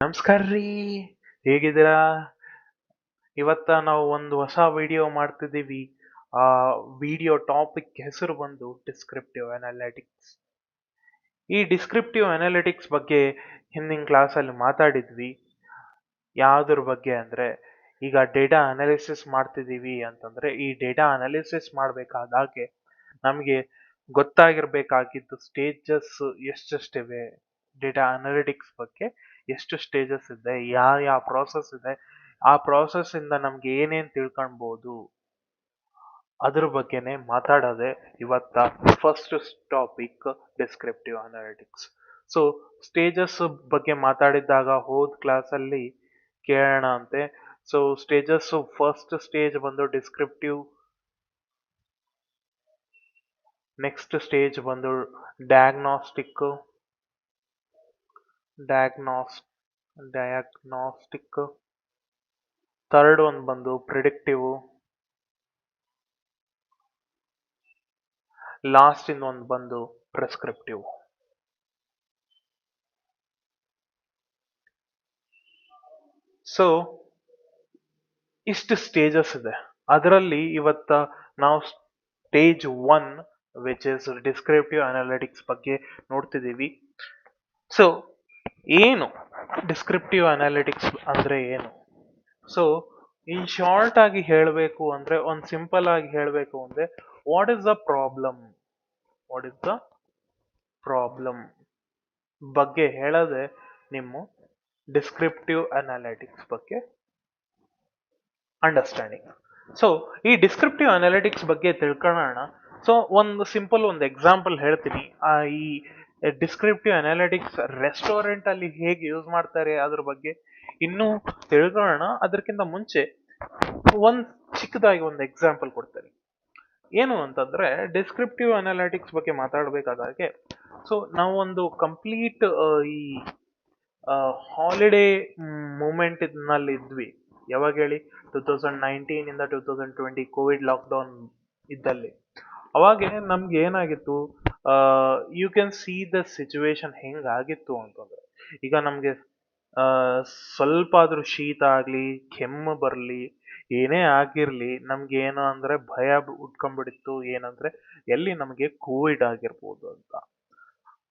ನಮಸ್ಕಾರ ರೀ. ಹೇಗಿದ್ದೀರಾ? ಇವತ್ತ ನಾವು ಒಂದು ಹೊಸ ವಿಡಿಯೋ ಮಾಡ್ತಿದ್ದೀವಿ. ಆ ವಿಡಿಯೋ ಟಾಪಿಕ್ ಹೆಸರು ಬಂದು ಡಿಸ್ಕ್ರಿಪ್ಟಿವ್ ಅನಾಲಿಟಿಕ್ಸ್. ಈ ಡಿಸ್ಕ್ರಿಪ್ಟಿವ್ ಅನಾಲಿಟಿಕ್ಸ್ ಬಗ್ಗೆ ಹಿಂದಿನ ಕ್ಲಾಸಲ್ಲಿ ಮಾತಾಡಿದ್ವಿ. ಯಾವುದ್ರ ಬಗ್ಗೆ ಅಂದ್ರೆ, ಈಗ ಡೇಟಾ ಅನಾಲಿಸಿಸ್ ಮಾಡ್ತಿದ್ದೀವಿ ಅಂತಂದ್ರೆ ಈ ಡೇಟಾ ಅನಾಲಿಸಿಸ್ ಮಾಡಬೇಕಾದಾಗೆ ನಮಗೆ ಗೊತ್ತಾಗಿರ್ಬೇಕಾಗಿದ್ದು ಸ್ಟೇಜಸ್ ಎಷ್ಟೆಷ್ಟಿವೆ, ಡೇಟಾ ಅನಾಲಿಟಿಕ್ಸ್ ಬಗ್ಗೆ ಎಷ್ಟು ಸ್ಟೇಜಸ್ ಇದೆ, ಯಾವ ಪ್ರಾಸೆಸ್ ಇದೆ, ಆ ಪ್ರಾಸೆಸ್ ಇಂದ ನಮ್ಗೆ ಏನೇನ್ ತಿಳ್ಕೊಳ್ಬಹುದು, ಅದ್ರ ಬಗ್ಗೆನೆ ಮಾತಾಡೋದೆ ಇವತ್ತ first topic descriptive analytics. So stages ಬಗ್ಗೆ ಮಾತಾಡಿದಾಗ ಹೋದ್ ಕ್ಲಾಸಲ್ಲಿ ಕೇಳೋಣ ಅಂತೆ. ಸೊ ಸ್ಟೇಜಸ್, ಫಸ್ಟ್ ಸ್ಟೇಜ್ ಬಂದು ಡಿಸ್ಕ್ರಿಪ್ಟಿವ್, ನೆಕ್ಸ್ಟ್ ಸ್ಟೇಜ್ ಬಂದು ಡಯಾಗ್ನಾಸ್ಟಿಕ್ ಡಯಾಗ್ನಾಸ್ಟಿಕ್ ಥರ್ಡ್ ಒಂದು ಬಂದು ಪ್ರಿಡಿಕ್ಟಿವ್, ಲಾಸ್ಟ್ ಇನ್ ಒಂದು ಬಂದು ಪ್ರಿಸ್ಕ್ರಿಪ್ಟಿವ್. ಸೊ ಇಷ್ಟು ಸ್ಟೇಜಸ್ ಇದೆ. ಅದರಲ್ಲಿ ಇವತ್ತ ನಾವು stage 1 which is descriptive analytics ಬಗ್ಗೆ ನೋಡ್ತಿದ್ದೀವಿ. ಸೊ ಏನು ಡಿಸ್ಕ್ರಿಪ್ಟಿವ್ ಅನಾಲಿಟಿಕ್ಸ್ ಅಂದ್ರೆ ಏನು? ಸೊ ಇನ್ ಶಾರ್ಟ್ ಆಗಿ ಹೇಳಬೇಕು ಅಂದ್ರೆ, ಒಂದು ಸಿಂಪಲ್ ಆಗಿ ಹೇಳಬೇಕು ಅಂದ್ರೆ, ವಾಟ್ ಇಸ್ ದ ಪ್ರಾಬ್ಲಮ್ ಬಗ್ಗೆ ಹೇಳೋದೆ ನಿಮ್ಮ ಡಿಸ್ಕ್ರಿಪ್ಟಿವ್ ಅನಾಲಿಟಿಕ್ಸ್ ಬಗ್ಗೆ ಅಂಡರ್ಸ್ಟ್ಯಾಂಡಿಂಗ್. ಸೊ ಈ ಡಿಸ್ಕ್ರಿಪ್ಟಿವ್ ಅನಾಲಿಟಿಕ್ಸ್ ಬಗ್ಗೆ ತಿಳ್ಕೊಳ್ಳೋಣ. ಸೊ ಒಂದು ಸಿಂಪಲ್ ಒಂದು ಎಕ್ಸಾಂಪಲ್ ಹೇಳ್ತೀನಿ. ಈ ಡಿಸ್ಕ್ರಿಪ್ಟಿವ್ ಅನಾಲಿಟಿಕ್ಸ್ ರೆಸ್ಟೋರೆಂಟ್ ಅಲ್ಲಿ ಹೇಗೆ ಯೂಸ್ ಮಾಡ್ತಾರೆ ಅದ್ರ ಬಗ್ಗೆ ಇನ್ನೂ ತಿಳ್ಕೊಳ್ಳೋಣ. ಅದಕ್ಕಿಂತ ಮುಂಚೆ ಒಂದು ಚಿಕ್ಕದಾಗಿ ಒಂದು ಎಕ್ಸಾಂಪಲ್ ಕೊಡ್ತೀನಿ. ಏನು ಅಂತಂದ್ರೆ, ಡಿಸ್ಕ್ರಿಪ್ಟಿವ್ ಅನಾಲಿಟಿಕ್ಸ್ ಬಗ್ಗೆ ಮಾತಾಡಬೇಕಾದಾಗೆ, ಸೊ ನಾವು ಒಂದು ಕಂಪ್ಲೀಟ್ ಈ ಹಾಲಿಡೇ ಮೂಮೆಂಟ್ ನಲ್ಲಿ ಇದ್ವಿ. ಯಾವಾಗ ಹೇಳಿ? 2019 ಇಂದ 2020 ಕೋವಿಡ್ ಲಾಕ್ಡೌನ್ ಇದ್ದಲ್ಲಿ. ಅವಾಗ ನಮ್ಗೆ ಏನಾಗಿತ್ತು, you can see the situation ಹೆಂಗಾಗಿತ್ತು ಅಂತಂದ್ರೆ, ಈಗ ನಮ್ಗೆ ಸ್ವಲ್ಪ ಆದ್ರೂ ಶೀತ ಆಗ್ಲಿ, ಕೆಮ್ಮು ಬರ್ಲಿ, ಏನೇ ಆಗಿರ್ಲಿ, ನಮ್ಗೆ ಏನು ಅಂದ್ರೆ ಭಯ ಉಟ್ಕೊಂಡ್ಬಿಡಿತ್ತು. ಏನಂದ್ರೆ ಎಲ್ಲಿ ನಮಗೆ ಕೋವಿಡ್ ಆಗಿರ್ಬೋದು ಅಂತ.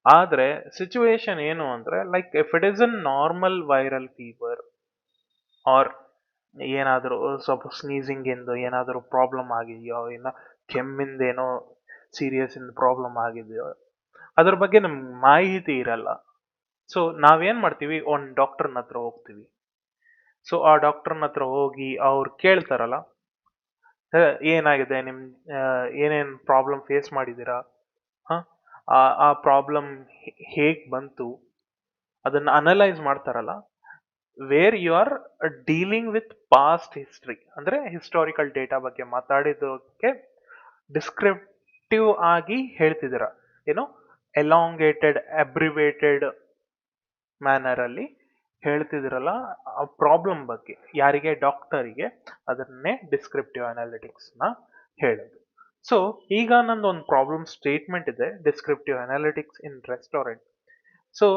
ಆದ್ರೆ ಸಿಚುವೇಶನ್ ಏನು ಅಂದ್ರೆ, like if it is a normal viral fever or ಏನಾದರೂ ಸ್ವಲ್ಪ ಸ್ನೀಸಿಂಗ್ ಇಂದ ಏನಾದರೂ ಪ್ರಾಬ್ಲಮ್ ಆಗಿದೆಯೋ, ಇನ್ನು ಕೆಮ್ಮಿಂದ ಏನೋ ಸೀರಿಯಸ್ ಇಂದ ಪ್ರಾಬ್ಲಮ್ ಆಗಿದೆಯೋ, ಅದ್ರ ಬಗ್ಗೆ ನಮ್ಗೆ ಮಾಹಿತಿ ಇರಲ್ಲ. ಸೊ ನಾವೇನ್ ಮಾಡ್ತೀವಿ, ಒಂದು ಡಾಕ್ಟರ್ನ ಹತ್ರ ಹೋಗ್ತೀವಿ. ಸೊ ಆ ಡಾಕ್ಟರ್ನ ಹತ್ರ ಹೋಗಿ ಅವ್ರು ಕೇಳ್ತಾರಲ್ಲ, ಏನಾಗಿದೆ ನಿಮ್, ಏನೇನ್ ಪ್ರಾಬ್ಲಮ್ ಫೇಸ್ ಮಾಡಿದ್ದೀರಾ, ಆ ಪ್ರಾಬ್ಲಮ್ ಹೇಗ್ ಬಂತು, ಅದನ್ನ ಅನಲೈಸ್ ಮಾಡ್ತಾರಲ್ಲ. Where you are dealing with past history, ಅಂದ್ರೆ ಹಿಸ್ಟಾರಿಕಲ್ ಡೇಟಾ ಬಗ್ಗೆ ಮಾತಾಡಿದಕ್ಕೆ ಡಿಸ್ಕ್ರಿಪ್ಟಿವ್ ಆಗಿ ಹೇಳ್ತಿದ್ದೀರ. ಏನು, ಎಲಾಂಗೇಟೆಡ್ ಅಬ್ರಿವೇಟೆಡ್ ಮ್ಯಾನರ್ ಅಲ್ಲಿ ಹೇಳ್ತಿದಿರಲ್ಲ ಆ ಪ್ರಾಬ್ಲಮ್ ಬಗ್ಗೆ. ಯಾರಿಗೆ? ಡಾಕ್ಟರಿಗೆ. ಅದನ್ನೇ ಡಿಸ್ಕ್ರಿಪ್ಟಿವ್ ಅನಾಲಿಟಿಕ್ಸ್ ನ ಹೇಳೋದು. ಸೊ ಈಗ ನಂದು ಒಂದು ಪ್ರಾಬ್ಲಮ್ ಸ್ಟೇಟ್ಮೆಂಟ್ ಇದೆ, descriptive analytics in restaurant. So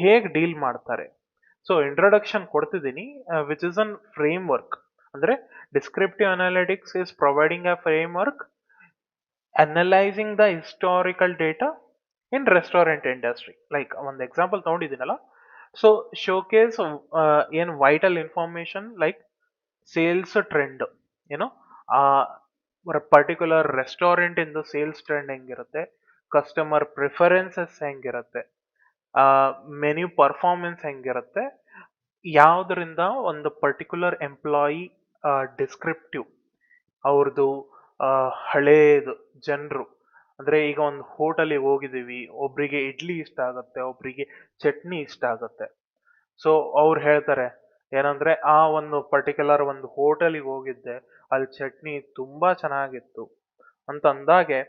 ಹೇಗೆ ಡೀಲ್ ಮಾಡ್ತಾರೆ? ಸೊ ಇಂಟ್ರೊಡಕ್ಷನ್ ಕೊಡ್ತಿದ್ದೀನಿ, which is an framework. ಅಂದ್ರೆ descriptive analytics is providing a framework analysing the historical data in restaurant industry. Like ಒಂದು example ತಗೊಂಡಿದ್ದೀನಲ್ಲ. So showcase ಏನು vital information like sales trend, ಏನು ಆ particular restaurant ಇಂದ sales trend ಹೆಂಗಿರುತ್ತೆ, customer preferences ಹೆಂಗಿರುತ್ತೆ, menu performance ಹೆಂಗಿರುತ್ತೆ, ಯಾವುದರಿಂದ ಒಂದು ಪರ್ಟಿಕ್ಯುಲರ್ ಎಂಪ್ಲಾಯಿ ಡಿಸ್ಕ್ರಿಪ್ಟಿವ್ ಅವ್ರದ್ದು ಹಳೇದು ಜನರು. ಅಂದ್ರೆ ಈಗ ಒಂದು ಹೋಟೆಲಿಗೆ ಹೋಗಿದ್ದೀವಿ, ಒಬ್ರಿಗೆ ಇಡ್ಲಿ ಇಷ್ಟ ಆಗುತ್ತೆ, ಒಬ್ರಿಗೆ ಚಟ್ನಿ ಇಷ್ಟ ಆಗುತ್ತೆ. ಸೊ ಅವ್ರು ಹೇಳ್ತಾರೆ ಏನಂದ್ರೆ, ಆ ಒಂದು ಪರ್ಟಿಕ್ಯುಲರ್ ಒಂದು ಹೋಟೆಲಿಗೆ ಹೋಗಿದ್ದೆ, ಅಲ್ಲಿ ಚಟ್ನಿ ತುಂಬಾ ಚೆನ್ನಾಗಿತ್ತು ಅಂತ ಅಂದಾಗೆ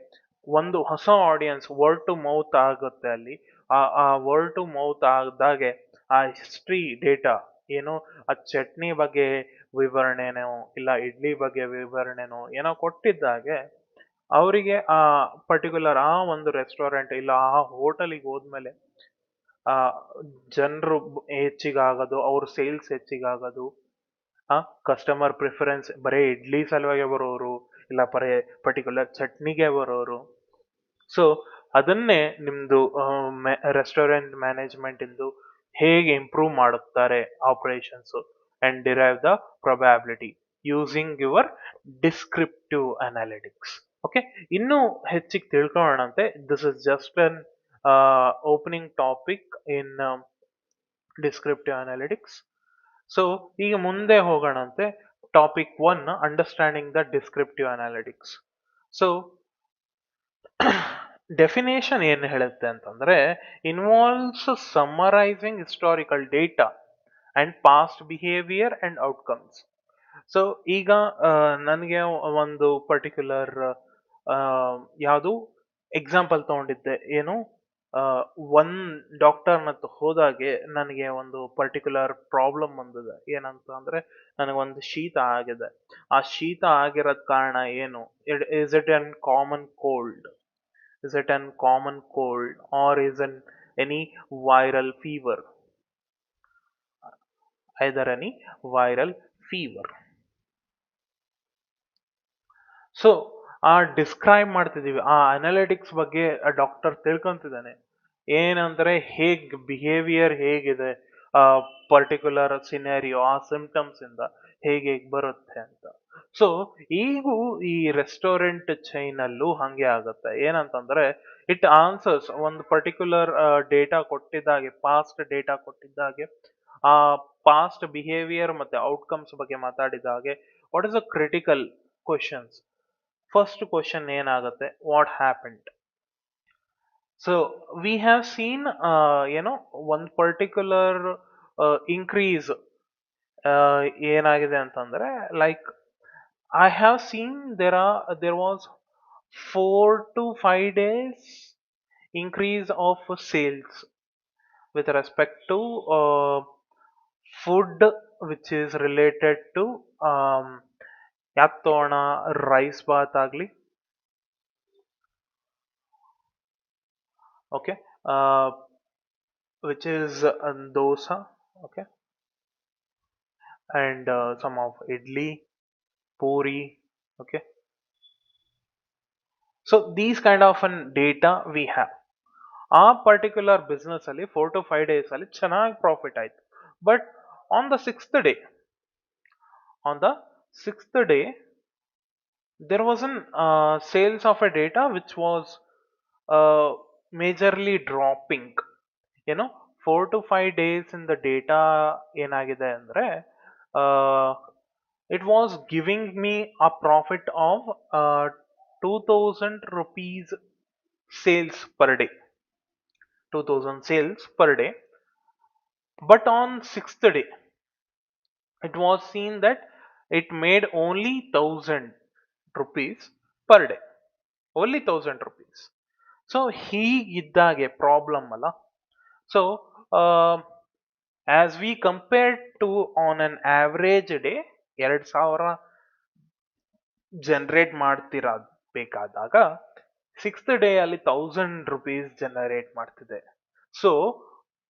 ಒಂದು ಹೊಸ ಆಡಿಯನ್ಸ್ ವರ್ಡ್ ಟು ಮೌತ್ ಆಗುತ್ತೆ ಅಲ್ಲಿ. ಆ ವರ್ಡ್ ಟು ಮೌತ್ ಆದಾಗೆ ಆ ಹಿಸ್ಟ್ರಿ ಡೇಟಾ ಏನು, ಆ ಚಟ್ನಿ ಬಗ್ಗೆ ವಿವರಣೆನೋ ಇಲ್ಲ ಇಡ್ಲಿ ಬಗ್ಗೆ ವಿವರಣೆನೋ ಏನೋ ಕೊಟ್ಟಿದ್ದಾಗೆ, ಅವರಿಗೆ ಆ ಪರ್ಟಿಕ್ಯುಲರ್ ಆ ಒಂದು ರೆಸ್ಟೋರೆಂಟ್ ಇಲ್ಲ ಆ ಹೋಟೆಲಿಗೆ ಹೋದ್ಮೇಲೆ ಜನರು ಹೆಚ್ಚಿಗಾಗೋದು, ಅವ್ರ ಸೇಲ್ಸ್ ಹೆಚ್ಚಿಗಾಗೋದು, ಕಸ್ಟಮರ್ ಪ್ರಿಫರೆನ್ಸ್ ಬರೀ ಇಡ್ಲಿ ಸಲುವಾಗಿ ಬರೋರು, ಇಲ್ಲ ಬರೀ ಪರ್ಟಿಕ್ಯುಲರ್ ಚಟ್ನಿಗೆ ಬರೋರು. ಸೊ ಅದನ್ನೇ ನಿಮ್ದು ರೆಸ್ಟೋರೆಂಟ್ ಮ್ಯಾನೇಜ್ಮೆಂಟ್ ಇಂದು ಹೇಗೆ ಇಂಪ್ರೂವ್ ಮಾಡುತ್ತಾರೆ operations and derive the probability using your descriptive analytics. Okay, ಇನ್ನೂ ಹೆಚ್ಚಿಗೆ ತಿಳ್ಕೊಳ್ಳೋಣಂತೆ. This is just an opening topic in descriptive analytics. So ಈಗ ಮುಂದೆ ಹೋಗೋಣಂತೆ. Topic 1, understanding the descriptive analytics. So definition ಏನು ಹೇಳುತ್ತೆ ಅಂತಂದ್ರೆ, involves summarising historical data and past behaviour and outcomes. So ಈಗ ನನಗೆ ಒಂದು ಪರ್ಟಿಕ್ಯುಲರ್ ಯಾವುದು ಎಕ್ಸಾಂಪಲ್ ತಗೊಂಡಿದ್ದೆ, ಏನು ಒನ್ ಡಾಕ್ಟರ್ನ ಹೋದಾಗೆ ನನಗೆ ಒಂದು ಪರ್ಟಿಕ್ಯುಲರ್ ಪ್ರಾಬ್ಲಮ್ ಬಂದಿದೆ. ಏನಂತ ಅಂದ್ರೆ ನನಗೊಂದು ಶೀತ ಆಗಿದೆ. ಆ ಶೀತ ಆಗಿರೋದ್ ಕಾರಣ ಏನು? Is it an common cold? Is it an common cold or is it any viral fever? Either any viral fever. So describe ಮಾಡ್ತಿದೀವಿ, ಆ ಅನಾಲಿಟಿಕ್ಸ್ ಬಗ್ಗೆ ಡಾಕ್ಟರ್ ತಿಳ್ಕೊಂತಿದ್ದಾನೆ. ಏನಂದ್ರೆ ಹೇಗ್ ಬಿಹೇವಿಯರ್ ಹೇಗಿದೆ ಪರ್ಟಿಕ್ಯುಲರ್ ಸಿನಾರಿಯೋ, ಆ ಸಿಂಪ್ಟಮ್ಸ್ ಇಂದ ಹೇಗೆ ಬರುತ್ತೆ ಅಂತ. ಸೊ ಈಗೂ ಈ ರೆಸ್ಟೋರೆಂಟ್ ಚೈನ್ ಅಲ್ಲೂ ಹಂಗೆ ಆಗುತ್ತೆ. ಏನಂತಂದ್ರೆ ಇಟ್ ಆನ್ಸರ್ಸ್ ಒಂದು ಪರ್ಟಿಕ್ಯುಲರ್ ಡೇಟಾ ಕೊಟ್ಟಿದ್ದಾಗೆ, ಪಾಸ್ಟ್ ಡೇಟಾ ಕೊಟ್ಟಿದ್ದಾಗೆ, ಆ ಪಾಸ್ಟ್ ಬಿಹೇವಿಯರ್ ಮತ್ತೆ ಔಟ್ಕಮ್ಸ್ ಬಗ್ಗೆ ಮಾತಾಡಿದಾಗೆ, what is the critical questions? First question ಏನಾಗುತ್ತೆ, what happened? So we have seen ಒಂದು ಪರ್ಟಿಕ್ಯುಲರ್ ಇನ್ಕ್ರೀಸ್ ಏನಾಗಿದೆ ಅಂತಂದ್ರೆ, like I have seen there was 4 to 5 days increase of sales with respect to food which is related to ಯಾತ್ತೋಣ rice bath ಆಗಲಿ, okay, which is dosa, okay, and some of idli, puri, okay. So these kind of an data we have. ಆ particular business ಅಲ್ಲಿ 4 to 5 days ಅಲ್ಲಿ ಚೆನ್ನಾಗಿ profit ಆಯ್ತು. But on the sixth day there was an sales of a data which was majorly dropping. 4 to 5 days in the data ಏನಾಗಿದೆ ಅಂದ್ರೆ, it was giving me a profit of 2000 rupees sales per day. 2000 sales per day. But on sixth day it was seen that it made only 1000 rupees per day. Only 1000 rupees. So ಹೀಗಿದ್ದಾಗೆ problem ಅಲ್ಲ. So as we compare to on an average day 2000 generate ಬೇಕಾದಾಗ sixth day ಅಲ್ಲಿ 1000 rupees generate ಮಾಡ್ತಿದೆ. So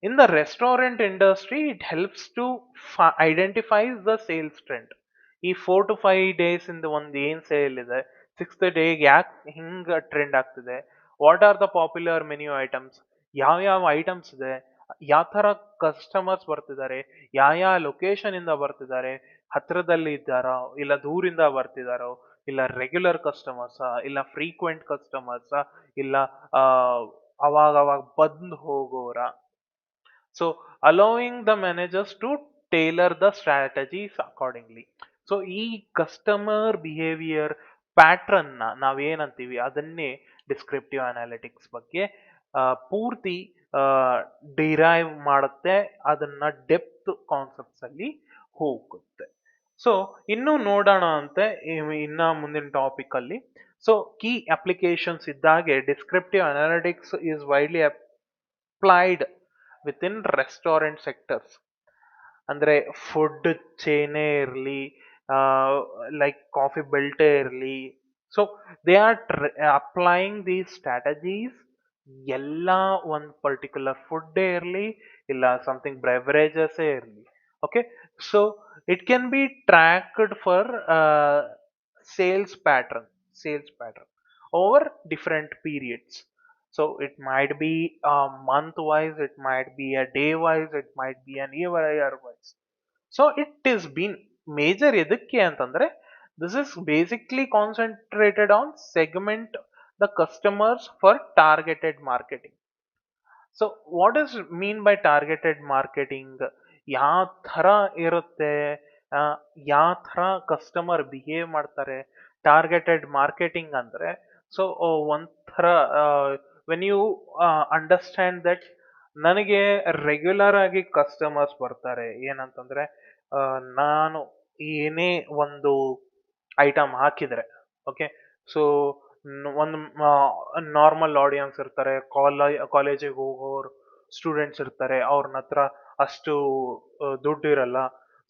in the restaurant industry it helps to identifies the sales trend. ಈ 4 to 5 days ಇಂದ ಒಂದು ಏನ್ sale ಇದೆ, ಸಿಕ್ಸ್ತ್ ಡೇಗೆ ಯಾಕೆ ಹಿಂಗ ಟ್ರೆಂಡ್ ಆಗ್ತಿದೆ, what are the popular menu items, ಯಾವ ಐಟಮ್ಸ್ ಇದೆ, ಯಾವ ತರ ಕಸ್ಟಮರ್ಸ್ ಬರ್ತಿದ್ದಾರೆ, ಯಾವ ಲೊಕೇಶನ್ ಇಂದ ಬರ್ತಿದ್ದಾರೆ, ಹತ್ರದಲ್ಲಿ ಇದ್ದಾರೋ ಇಲ್ಲ ದೂರಿಂದ ಬರ್ತಿದಾರೋ, ಇಲ್ಲ ರೆಗ್ಯುಲರ್ ಕಸ್ಟಮರ್ಸ್, ಇಲ್ಲ ಫ್ರೀಕ್ವೆಂಟ್ ಕಸ್ಟಮರ್ಸ್, ಇಲ್ಲ ಅವಾಗ ಬಂದು ಹೋಗೋರ. So allowing the managers to tailor the strategies accordingly. So ಈ ಕಸ್ಟಮರ್ ಬಿಹೇವಿಯರ್ ಪ್ಯಾಟ್ರನ್ ನಾವೇನಂತೀವಿ ಅದನ್ನೇ ಡಿಸ್ಕ್ರಿಪ್ಟಿವ್ ಅನಾಲಿಟಿಕ್ಸ್ ಬಗ್ಗೆ ಪೂರ್ತಿ ಡಿರೈವ್ ಮಾಡುತ್ತೆ, ಅದನ್ನ ಡೆಪ್ತ್ ಕಾನ್ಸೆಪ್ಟ್ಸ್ ಅಲ್ಲಿ ಹೋಗುತ್ತೆ. ಸೊ ಇನ್ನು ನೋಡೋಣ ಅಂತೆ ಇನ್ನ ಮುಂದಿನ ಟಾಪಿಕ್ ಅಲ್ಲಿ. ಸೊ ಕೀ ಅಪ್ಲಿಕೇಶನ್ಸ್ ಇದ್ದಾಗೆ descriptive analytics is widely applied within restaurant sectors. ಅಂದ್ರೆ ಫುಡ್ ಚೈನೇ ಇರಲಿ, ಲೈಕ್ ಕಾಫಿ ಬೆಲ್ಟೇ ಇರಲಿ. So they are applying these strategies ಎಲ್ಲ ಒಂದು ಪರ್ಟಿಕ್ಯುಲರ್ ಫುಡ್ಡೇ ಇರಲಿ ಇಲ್ಲ ಸಮಥಿಂಗ್ ಬ್ರೆವರೇಜಸ್ಸೇ ಇರಲಿ. Okay, so it can be tracked for sales pattern sales pattern over different periods. So it might be month wise, it might be a day wise, it might be an year wise. So it is been major ಎದಕ್ಕೆ ಅಂತಂದ್ರೆ this is basically concentrated on segment the customers for targeted marketing. So what is mean by targeted marketing? ಯಾವ ಥರ ಇರುತ್ತೆ, ಯಾವ ಥರ customer behave ಮಾಡ್ತಾರೆ targeted marketing ಅಂದರೆ? So ಒಂಥರ ವೆನ್ ಯು ಅಂಡರ್ಸ್ಟ್ಯಾಂಡ್ ದಟ್ ನನಗೆ ರೆಗ್ಯುಲರ್ ಆಗಿ ಕಸ್ಟಮರ್ಸ್ ಬರ್ತಾರೆ ಏನಂತಂದ್ರೆ, ನಾನು ಏನೇ ಒಂದು ಐಟಮ್ ಹಾಕಿದರೆ, ಓಕೆ, ಸೊ ಒಂದು ನಾರ್ಮಲ್ ಆಡಿಯನ್ಸ್ ಇರ್ತಾರೆ, ಕಾಲೇಜಿಗೆ ಹೋಗೋರು ಸ್ಟೂಡೆಂಟ್ಸ್ ಇರ್ತಾರೆ, ಅವ್ರನ್ನ ಹತ್ರ ಅಷ್ಟು ದುಡ್ಡು ಇರಲ್ಲ.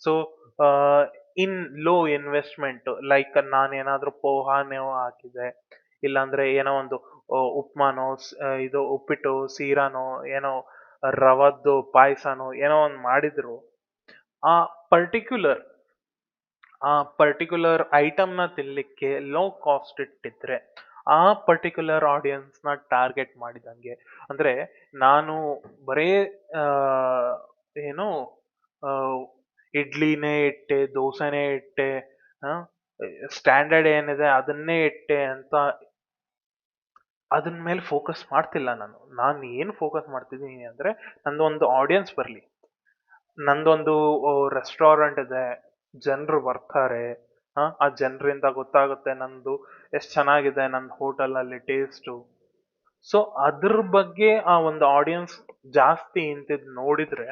So in low investment, like ನಾನೇನಾದ್ರೂ ಪೋಹಾನೋ ಹಾಕಿದೆ, ಇಲ್ಲಾಂದ್ರೆ ಏನೋ ಒಂದು ಉಪ್ಮಾನೋ, ಇದು ಉಪ್ಪಿಟ್ಟು ಸೀರಾನೋ, ಏನೋ ರವದ್ದು ಪಾಯಸನೋ ಏನೋ ಒಂದು ಮಾಡಿದ್ರು, ಆ ಪರ್ಟಿಕ್ಯುಲರ್ ಐಟಮ್ನ ತಿನ್ಲಿಕ್ಕೆ ಲೋ ಕಾಸ್ಟ್ ಇಟ್ಟಿದ್ರೆ ಆ ಪರ್ಟಿಕ್ಯುಲರ್ ಆಡಿಯನ್ಸ್ನ ಟಾರ್ಗೆಟ್ ಮಾಡಿದಂಗೆ. ಅಂದ್ರೆ ನಾನು ಬರೇ ಏನು ಇಡ್ಲಿನೇ ಇಟ್ಟೆ, ದೋಸೆನೇ ಇಟ್ಟೆ, ಸ್ಟ್ಯಾಂಡರ್ಡ್ ಏನಿದೆ ಅದನ್ನೇ ಇಟ್ಟೆ ಅಂತ ಅದನ್ನ ಮೇಲೆ ಫೋಕಸ್ ಮಾಡ್ತಿಲ್ಲ. ನಾನು ಏನು ಫೋಕಸ್ ಮಾಡ್ತಿದ್ದೀನಿ ಅಂದ್ರೆ ನಂದೊಂದು ಆಡಿಯನ್ಸ್ ಬರಲಿ, ನಂದೊಂದು ರೆಸ್ಟೋರೆಂಟ್ ಇದೆ, ಜನರು ಬರ್ತಾರೆ, ಆ ಜನರಿಂದ ಗೊತ್ತಾಗುತ್ತೆ ನಂದು ಎಷ್ಟು ಚೆನ್ನಾಗಿದೆ ನನ್ನ ಹೋಟೆಲ್ನಲ್ಲಿ ಟೇಸ್ಟು. ಸೊ ಅದ್ರ ಬಗ್ಗೆ ಆ ಒಂದು ಆಡಿಯನ್ಸ್ ಜಾಸ್ತಿ ಇಂತಿದ್ ನೋಡಿದ್ರೆ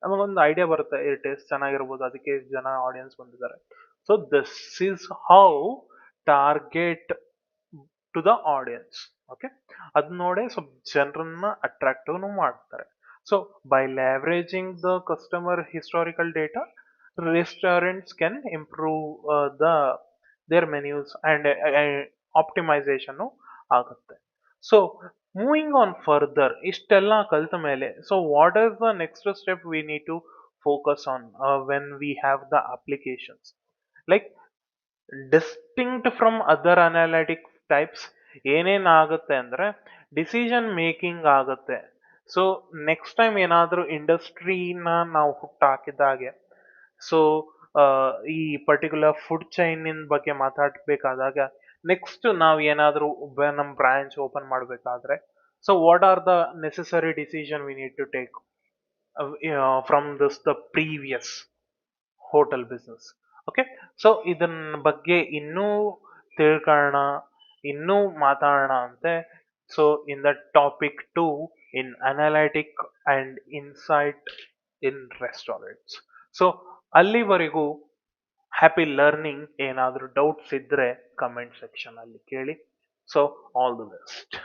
ನಮಗೊಂದು ಐಡಿಯಾ ಬರುತ್ತೆ, ಈ ಟೇಸ್ಟ್ ಚೆನ್ನಾಗಿರ್ಬೋದು, ಅದಕ್ಕೆ ಎಷ್ಟು ಜನ ಆಡಿಯನ್ಸ್ ಬಂದಿದ್ದಾರೆ. So this is how target to the audience. Okay, ಅದ್ ನೋಡೇ ಸ್ವಲ್ಪ ಜನರನ್ನ ಅಟ್ರಾಕ್ಟಿವ್ ಮಾಡ್ತಾರೆ. So by leveraging the customer historical data, restaurants can improve their menus and optimisation ಆಗುತ್ತೆ. ಸೊ ಮೂವಿಂಗ್ ಆನ್ ಫರ್ದರ್, ಇಷ್ಟೆಲ್ಲ ಕಲ್ತ ಮೇಲೆ, so what is the next step we need to focus on when we have the applications? Like distinct from other analytics types ಏನೇನಾಗುತ್ತೆ ಅಂದ್ರೆ decision making ಆಗುತ್ತೆ. So next time ಏನಾದರೂ ಇಂಡಸ್ಟ್ರಿನ ನಾವು ಹುಟ್ಟಾಕಿದಾಗೆ, ಸೊ ಈ ಪರ್ಟಿಕ್ಯುಲರ್ ಫುಡ್ ಚೈನಿನ ಬಗ್ಗೆ ಮಾತಾಡಬೇಕಾದಾಗ, ನೆಕ್ಸ್ಟ್ ನಾವು ಏನಾದರೂ ನಮ್ಮ ಬ್ರಾಂಚ್ ಓಪನ್ ಮಾಡಬೇಕಾದ್ರೆ, so what are the necessary decision we need to take from this the previous hotel business. Okay, so ಇದನ್ನ ಬಗ್ಗೆ ಇನ್ನೂ ತಿಳ್ಕೊಳ್ಳೋಣ, ಇನ್ನೂ ಮಾತಾಡೋಣ ಅಂತೆ. So in the topic 2 in analytic and insight in restaurants. So ಅಲ್ಲಿವರೆಗೂ happy learning. ಏನಾದರೂ doubts ಇದ್ರೆ ಕಮೆಂಟ್ ಸೆಕ್ಷನ್ ಅಲ್ಲಿ ಕೇಳಿ. So all the best.